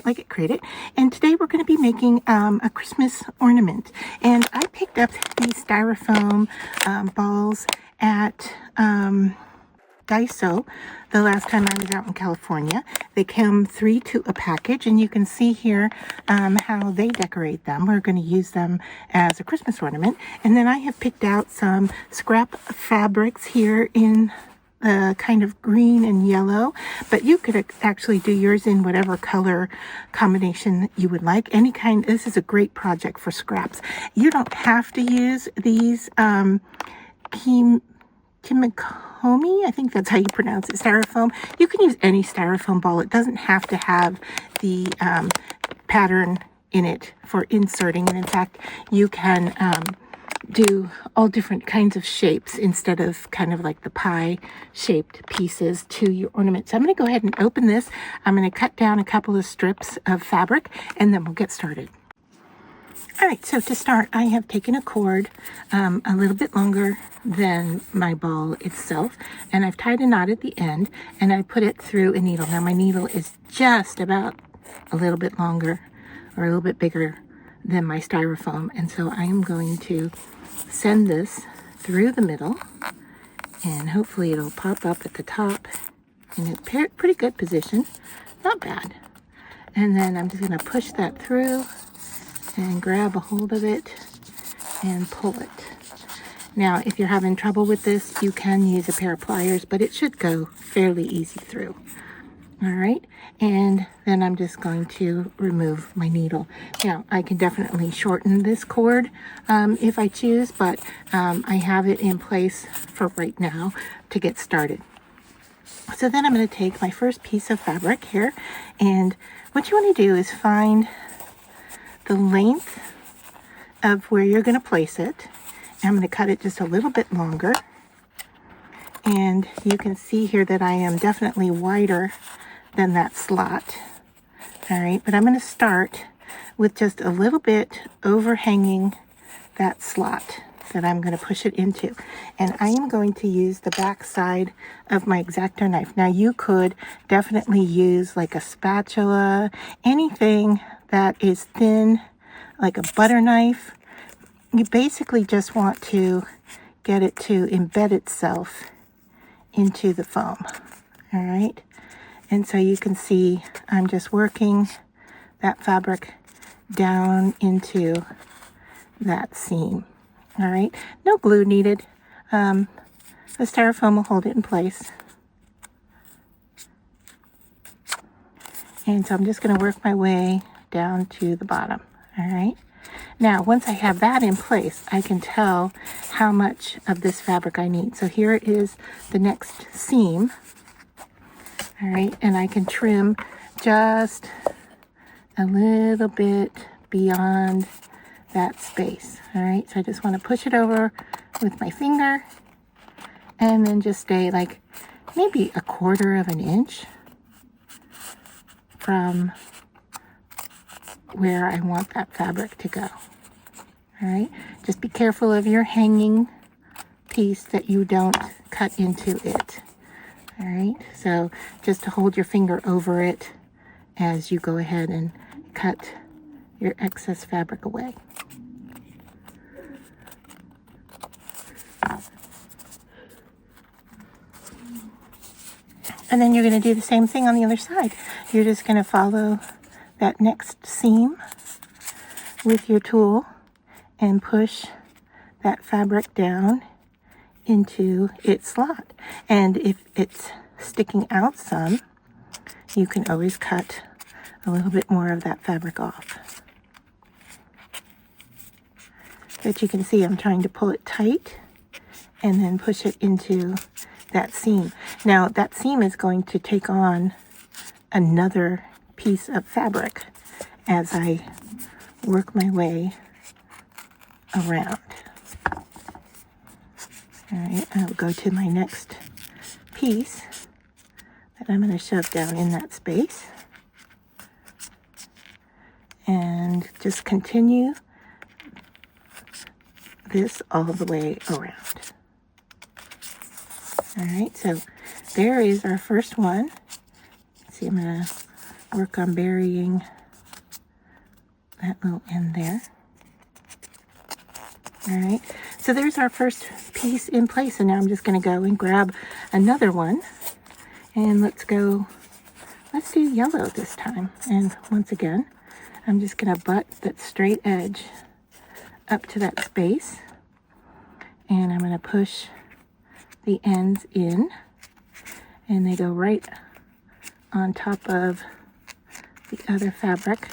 it like it, create it. And today we're going to be making a Christmas ornament. And I picked up these styrofoam balls at Daiso the last time I was out in California. They come 3 to a package, and you can see here how they decorate them. We're going to use them as a Christmas ornament. And then I have picked out some scrap fabrics here in kind of green and yellow, but you could actually do yours in whatever color combination you would like. Any kind. This is a great project for scraps. You don't have to use these Kimikomi, I think that's how you pronounce it, styrofoam. You can use any styrofoam ball. It doesn't have to have the pattern in it for inserting. And in fact, you can do all different kinds of shapes instead of kind of like the pie shaped pieces to your ornament. So I'm going to go ahead and open this. I'm going to cut down a couple of strips of fabric, and then we'll get started. All right, so to start, I have taken a cord a little bit longer than my ball itself, and I've tied a knot at the end, and I put it through a needle. Now my needle is just about a little bit longer or a little bit bigger than my styrofoam, and so I am going to send this through the middle, and hopefully it'll pop up at the top in a pretty good position. Not bad. And then I'm just going to push that through and grab a hold of it and pull it. Now, if you're having trouble with this, you can use a pair of pliers, but it should go fairly easy through. All right, and then I'm just going to remove my needle. Now, I can definitely shorten this cord if I choose, but I have it in place for right now to get started. So then I'm going to take my first piece of fabric here, and what you want to do is find the length of where you're going to place it. I'm going to cut it just a little bit longer, and you can see here that I am definitely wider than that slot. All right, but I'm going to start with just a little bit overhanging that slot that I'm going to push it into, and I am going to use the back side of my X-Acto knife. Now you could definitely use like a spatula, anything that is thin, like a butter knife. You basically just want to get it to embed itself into the foam. All right, and so you can see I'm just working that fabric down into that seam. All right, no glue needed. The styrofoam will hold it in place. And so I'm just going to work my way down to the bottom. All right. Now, once I have that in place, I can tell how much of this fabric I need. So here is the next seam. All right, and I can trim just a little bit beyond that space. All right, so I just want to push it over with my finger and then just stay like maybe 1/4 of an inch from where I want that fabric to go. All right, just be careful of your hanging piece that you don't cut into it. All right, so just to hold your finger over it as you go ahead and cut your excess fabric away. And then you're going to do the same thing on the other side. You're just going to follow that next seam with your tool and push that fabric down into its slot. And if it's sticking out some, you can always cut a little bit more of that fabric off. But you can see I'm trying to pull it tight and then push it into that seam. Now that seam is going to take on another piece of fabric as I work my way around. All right, I'll go to my next piece that I'm going to shove down in that space and just continue this all the way around. All right, so there is our first one. See, I'm going to work on burying that little end there. All right, so there's our first piece in place, and now I'm just going to go and grab another one, and let's do yellow this time. And once again, I'm just going to butt that straight edge up to that space, and I'm going to push the ends in, and they go right on top of the other fabric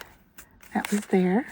that was there.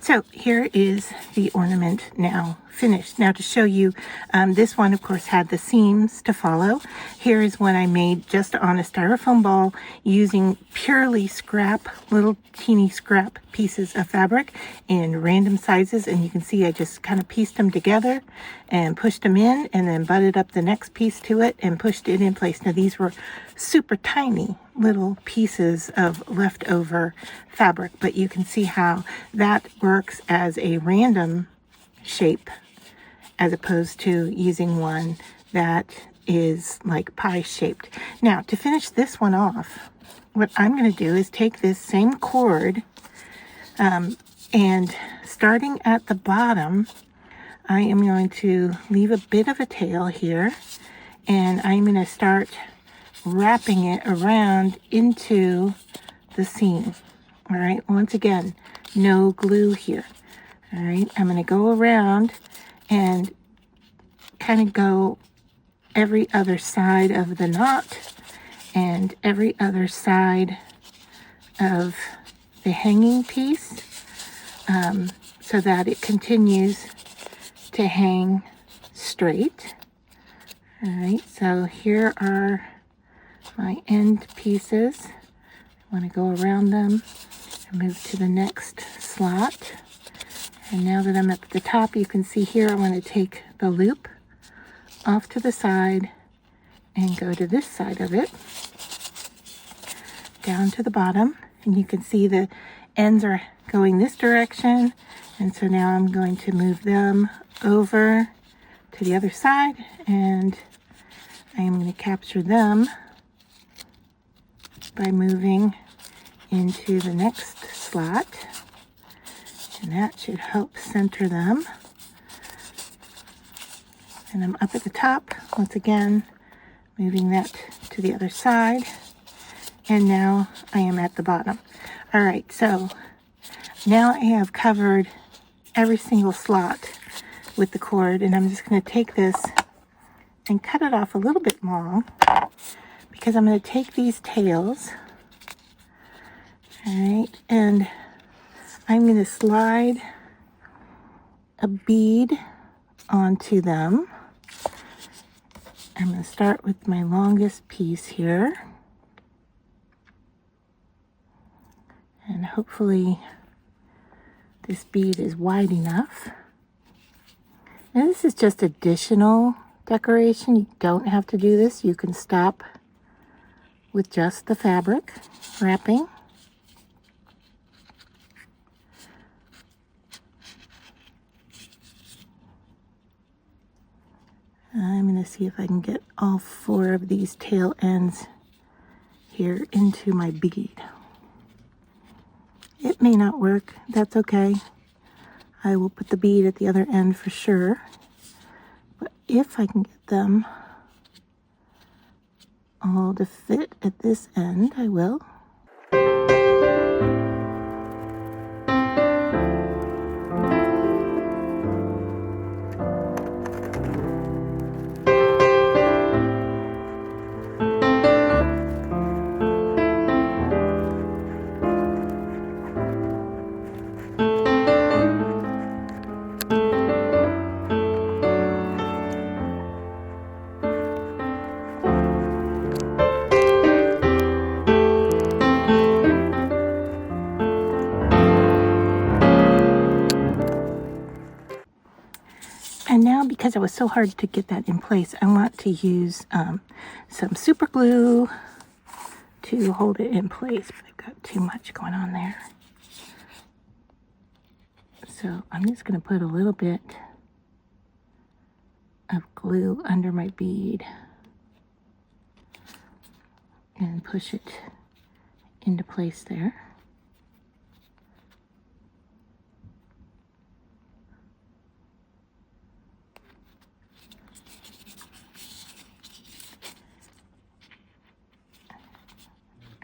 So here is the ornament now finished. Now to show you, this one of course had the seams to follow. Here is one I made just on a styrofoam ball using purely scrap, little teeny scrap pieces of fabric in random sizes. And you can see I just kind of pieced them together and pushed them in, and then butted up the next piece to it and pushed it in place. Now these were super tiny little pieces of leftover fabric, but you can see how that works as a random shape as opposed to using one that is like pie shaped. Now to finish this one off, what I'm going to do is take this same cord and starting at the bottom, I am going to leave a bit of a tail here, and I'm going to start wrapping it around into the seam. All right, once again, no glue here. All right, I'm going to go around and kind of go every other side of the knot and every other side of the hanging piece, so that it continues to hang straight. All right, so here are my end pieces. I want to go around them and move to the next slot. And now that I'm at the top, you can see here I want to take the loop off to the side and go to this side of it, down to the bottom, And you can see the ends are going this direction. And so now I'm going to move them over to the other side, and I am going to capture them by moving into the next slot. And that should help center them. And I'm up at the top, once again, moving that to the other side. And now I am at the bottom. All right, so now I have covered every single slot with the cord, and I'm just going to take this and cut it off a little bit long, because I'm going to take these tails, all right, and I'm going to slide a bead onto them. I'm going to start with my longest piece here, and hopefully this bead is wide enough. And this is just additional decoration. You don't have to do this. You can stop with just the fabric wrapping. I'm going to see if I can get all 4 of these tail ends here into my bead. It may not work. That's okay. I will put the bead at the other end for sure. But if I can get them all to fit at this end, I will. And now, because it was so hard to get that in place, I want to use some super glue to hold it in place. But I've got too much going on there. So I'm just going to put a little bit of glue under my bead and push it into place there.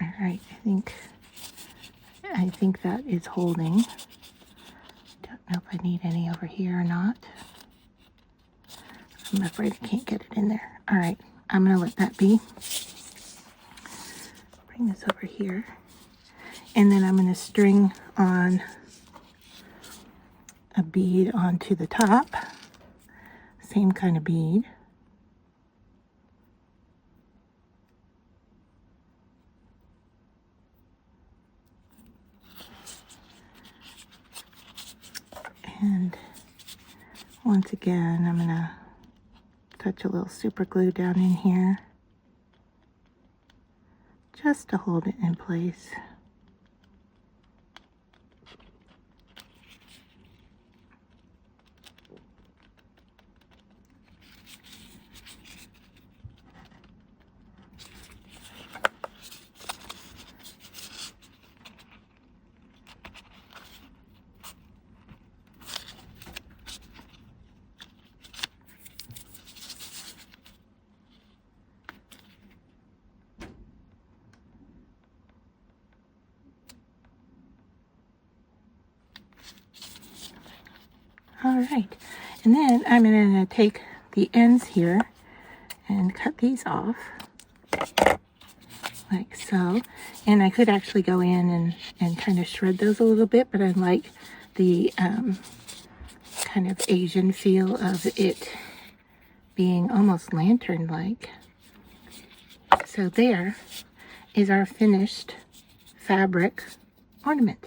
All right, I think that is holding. Don't know if I need any over here or not. I'm afraid I can't get it in there. All right, I'm gonna let that be. Bring this over here. And then I'm gonna string on a bead onto the top. Same kind of bead. And once again, I'm gonna touch a little super glue down in here just to hold it in place. All right, and then I'm going to take the ends here and cut these off like so. And I could actually go in and kind of shred those a little bit, but I like the kind of Asian feel of it being almost lantern-like. So there is our finished fabric ornament.